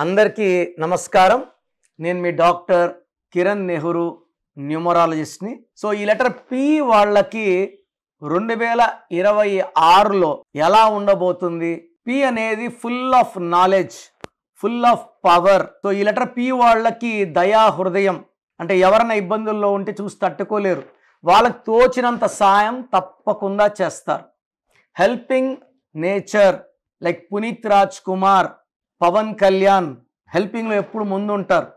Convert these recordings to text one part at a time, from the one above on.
అందరికీ నమస్కారం. నేను మీ డాక్టర్ కిరణ్ నెహ్రూ, న్యూమరాలజిస్ట్ని. సో ఈ లెటర్ పి వాళ్ళకి 2026లో ఎలా ఉండబోతుంది? పి అనేది full of knowledge, full of power. So ఈ లెటర్ పి వాళ్ళకి దయా హృదయం, అంటే ఎవరైనా ఇబ్బందుల్లో ఉంటే చూసి తట్టుకోలేరు, వాళ్ళకి తోచినంత సాయం తప్పకుండా చేస్తారు. Helping nature, like Puneeth Raj Kumar, Pawan Kalyan హెల్పింగ్లో ఎప్పుడు ముందు ఉంటారు.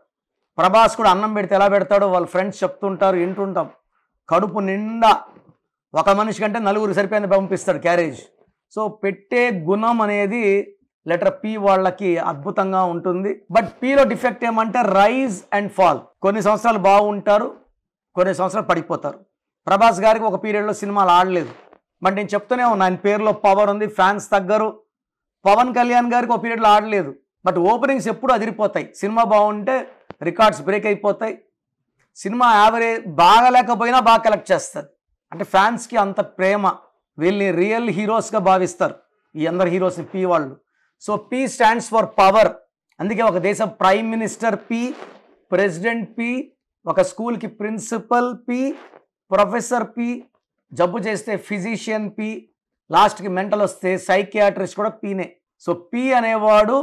ప్రభాస్ కూడా అన్నం పెడితే ఎలా పెడతాడో వాళ్ళ ఫ్రెండ్స్ చెప్తుంటారు, వింటుంటాం. కడుపు నిండా ఒక మనిషి కంటే నలుగురు సరిపోయింది పంపిస్తాడు క్యారేజ్. సో పెట్టే గుణం అనేది లెటర్ పి వాళ్ళకి అద్భుతంగా ఉంటుంది. బట్ పిలో డిఫెక్ట్ ఏమంటే రైజ్ అండ్ ఫాల్. కొన్ని సంవత్సరాలు బాగుంటారు, కొన్ని సంవత్సరాలు పడిపోతారు. ప్రభాస్ గారికి ఒక పీరియడ్లో సినిమాలు ఆడలేదు, బట్ నేను చెప్తూనే ఉన్నా ఆయన పేరులో పవర్ ఉంది, ఫ్యాన్స్ తగ్గరు. పవన్ కళ్యాణ్ గారికి ఒక పీరియడ్లో ఆడలేదు, బట్ ఓపెనింగ్స్ ఎప్పుడు అదిరిపోతాయి. సినిమా బాగుంటే రికార్డ్స్ బ్రేక్ అయిపోతాయి. సినిమా యావరేజ్ బాగాలేకపోయినా బాగా కలెక్ట్ చేస్తుంది. అంటే ఫ్యాన్స్కి అంత ప్రేమ, వీళ్ళని రియల్ హీరోస్గా భావిస్తారు ఈ అందరు హీరోస్ని పి వాళ్ళు. So P stands for power. అందుకే ఒక దేశ prime minister P, president P, ఒక స్కూల్కి ప్రిన్సిపల్ పి, ప్రొఫెసర్ పి, జబ్బు చేస్తే ఫిజిషియన్ పి, లాస్ట్కి మెంటల్ వస్తే సైకియాట్రిస్ట్ కూడా పీనే. సో పి అనేవాడు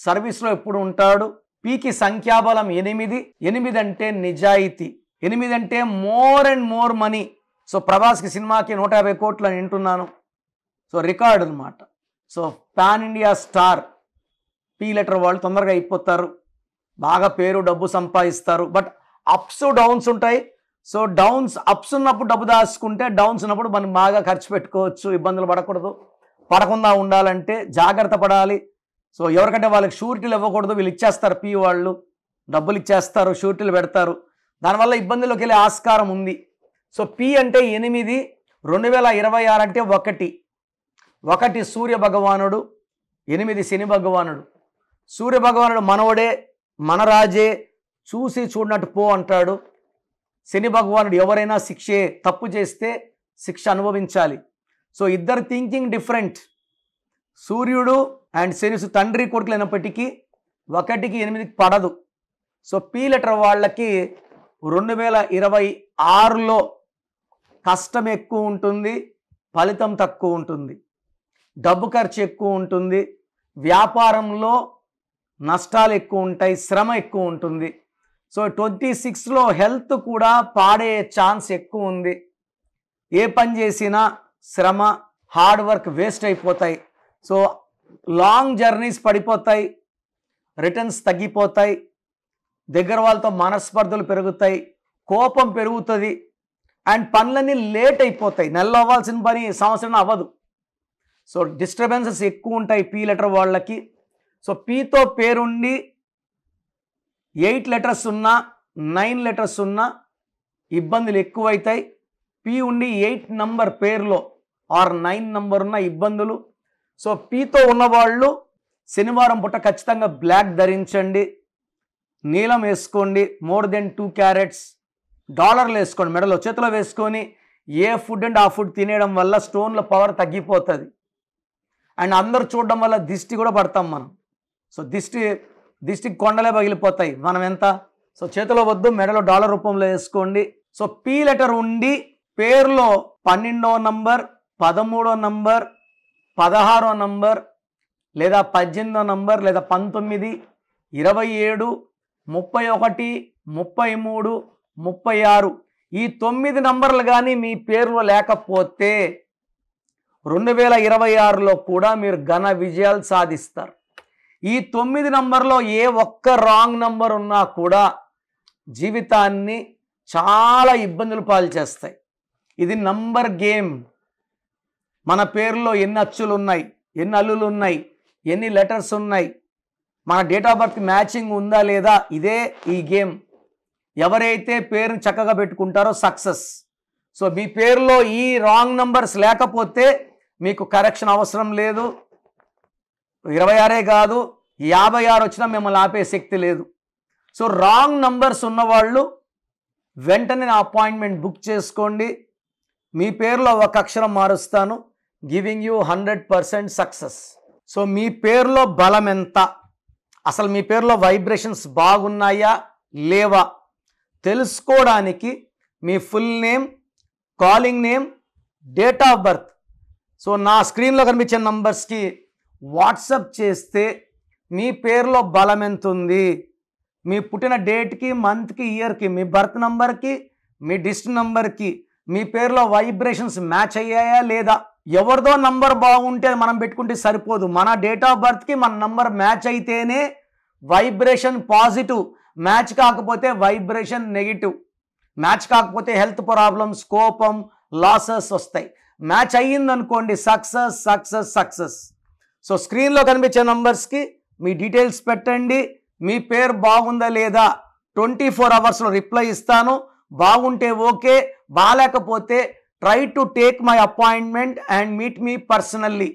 సర్వీస్లో ఎప్పుడు ఉంటాడు. పికి సంఖ్యాబలం 8. 8 అంటే నిజాయితీ, 8 అంటే more and more money. So ప్రభాస్కి సినిమాకి 150 కోట్లు అని వింటున్నాను. సో రికార్డ్ అనమాట. So pan India star P letter వాళ్ళు తొందరగా అయిపోతారు, బాగా పేరు డబ్బు సంపాదిస్తారు. బట్ అప్స్ డౌన్స్ ఉంటాయి. సో డౌన్స్, అప్స్ ఉన్నప్పుడు డబ్బు దాచుకుంటే, డౌన్స్ ఉన్నప్పుడు మనం బాగా ఖర్చు పెట్టుకోవచ్చు. ఇబ్బందులు పడకూడదు. పడకుండా ఉండాలంటే జాగ్రత్త పడాలి. సో ఎవరికంటే వాళ్ళకి షూరిటీలు ఇవ్వకూడదు. వీళ్ళు ఇచ్చేస్తారు, పి వాళ్ళు డబ్బులు ఇచ్చేస్తారు, షూరిటీలు పెడతారు. దానివల్ల ఇబ్బందుల్లోకి వెళ్ళే ఆస్కారం ఉంది. సో పి అంటే 8, 2026 అంటే 1 సూర్య భగవానుడు, 8 శని భగవానుడు. సూర్య భగవానుడు మనవడే, మన రాజే, చూసి చూడనట్టు పో అంటాడు. శని భగవానుడు ఎవరైనా శిక్షే, తప్పు చేస్తే శిక్ష అనుభవించాలి. సో ఇద్దరు థింకింగ్ డిఫరెంట్. సూర్యుడు అండ్ శని తండ్రి కొడుకులు అయినప్పటికీ 1కి 8కి పడదు. సో పి లెటర్ వాళ్ళకి 2026లో కష్టం ఎక్కువ ఉంటుంది, ఫలితం తక్కువ ఉంటుంది, డబ్బు ఖర్చు ఎక్కువ ఉంటుంది, వ్యాపారంలో నష్టాలు ఎక్కువ ఉంటాయి, శ్రమ ఎక్కువ ఉంటుంది. సో 26లో హెల్త్ కూడా పాడే ఛాన్స్ ఎక్కువ ఉంది. ఏ పని చేసినా శ్రమ, హార్డ్ వర్క్ వేస్ట్ అయిపోతాయి. సో లాంగ్ జర్నీస్ పడిపోతాయి, రిటర్న్స్ తగ్గిపోతాయి, దగ్గర వాళ్ళతో మనస్పర్ధలు పెరుగుతాయి, కోపం పెరుగుతుంది, అండ్ పనులన్నీ లేట్ అయిపోతాయి. నెలలో అవ్వాల్సిన పని సంవత్సరం అవ్వదు. సో డిస్టర్బెన్సెస్ ఎక్కువ ఉంటాయి పి లెటర్ వాళ్ళకి. సో పితో పేరుండి 8 లెటర్స్ ఉన్నా, 9 లెటర్స్ ఉన్నా ఇబ్బందులు ఎక్కువైతాయి. పి ఉండి 8 నంబర్ పేరులో ఆర్ 9 నంబర్ ఉన్న ఇబ్బందులు. సో పితో ఉన్నవాళ్ళు శనివారం పూట ఖచ్చితంగా బ్లాక్ ధరించండి, నీలం వేసుకోండి, మోర్ దెన్ 2 క్యారెట్స్, డాలర్లు వేసుకోండి మెడలో, చేతిలో వేసుకొని ఏ ఫుడ్ అంటే ఆ ఫుడ్ తినేయడం వల్ల స్టోన్ల పవర్ తగ్గిపోతుంది. అండ్ అందరు చూడడం వల్ల దిష్టి కూడా పడతాం మనం. సో దిష్టికి కొండలే పగిలిపోతాయి మనం ఎంత. సో చేతిలో వద్దు, మెడలో డాలర్ రూపంలో వేసుకోండి. సో పి లెటర్ ఉండి పేరులో 12వ నంబర్, 13వ నంబర్, 16వ నంబర్, లేదా 18వ నంబర్, లేదా 19, 27, 31, 33, 36 ఈ 9 నంబర్లు కానీ మీ పేరులో లేకపోతే 2026లో కూడా మీరు ఘన విజయాలు సాధిస్తారు. ఈ 9 నంబర్లో ఏ ఒక్క రాంగ్ నంబర్ ఉన్నా కూడా జీవితాన్ని చాలా ఇబ్బందులు పాలు చేస్తాయి. ఇది నంబర్ గేమ్. మన పేరులో ఎన్ని అచ్చులు ఉన్నాయి, ఎన్ని అల్లులు ఉన్నాయి, ఎన్ని లెటర్స్ ఉన్నాయి, మన డేట్ ఆఫ్ బర్త్ మ్యాచింగ్ ఉందా లేదా, ఇదే ఈ గేమ్. ఎవరైతే పేరుని చక్కగా పెట్టుకుంటారో సక్సెస్. సో మీ పేరులో ఈ రాంగ్ నంబర్స్ లేకపోతే మీకు కరెక్షన్ అవసరం లేదు. 26 కాదు, 56 వచ్చినా మిమ్మల్ని ఆపే శక్తి లేదు. సో రాంగ్ నంబర్స్ ఉన్నవాళ్ళు వెంటనే నా అపాయింట్మెంట్ బుక్ చేసుకోండి. మీ పేరులో ఒక అక్షరం మారుస్తాను, గివింగ్ యూ 100% సక్సెస్. సో మీ పేరులో బలం ఎంత, అసలు మీ పేరులో వైబ్రేషన్స్ బాగున్నాయా లేవా తెలుసుకోవడానికి మీ full name, calling name, date of birth so నా స్క్రీన్లో కనిపించే నంబర్స్కి వాట్సప్ చేస్తే మీ పేరులో బలం ఎంత ఉంది, మీ పుట్టిన డేట్కి, మంత్కి, ఇయర్కి, మీ బర్త్ నంబర్కి, మీ డిస్ట్రిక్ట్ నంబర్కి మీ పేరులో వైబ్రేషన్స్ మ్యాచ్ అయ్యాయా లేదా. ఎవరిదో నంబర్ బాగుంటే మనం పెట్టుకుంటే సరిపోదు, మన డేట్ ఆఫ్ బర్త్కి మన నంబర్ మ్యాచ్ అయితేనే వైబ్రేషన్ పాజిటివ్, మ్యాచ్ కాకపోతే వైబ్రేషన్ నెగిటివ్. మ్యాచ్ కాకపోతే హెల్త్ ప్రాబ్లమ్స్, కోపం, లాసెస్ వస్తాయి. మ్యాచ్ అయ్యిందనుకోండి సక్సెస్ సక్సెస్ సక్సెస్. సో స్క్రీన్లో కనిపించే నంబర్స్కి మీ డీటెయిల్స్ పెట్టండి. మీ పేరు బాగుందా లేదా 24 అవర్స్లో రిప్లై ఇస్తాను. బాగుంటే ఓకే, బాగాలేకపోతే try to take my appointment and meet me personally.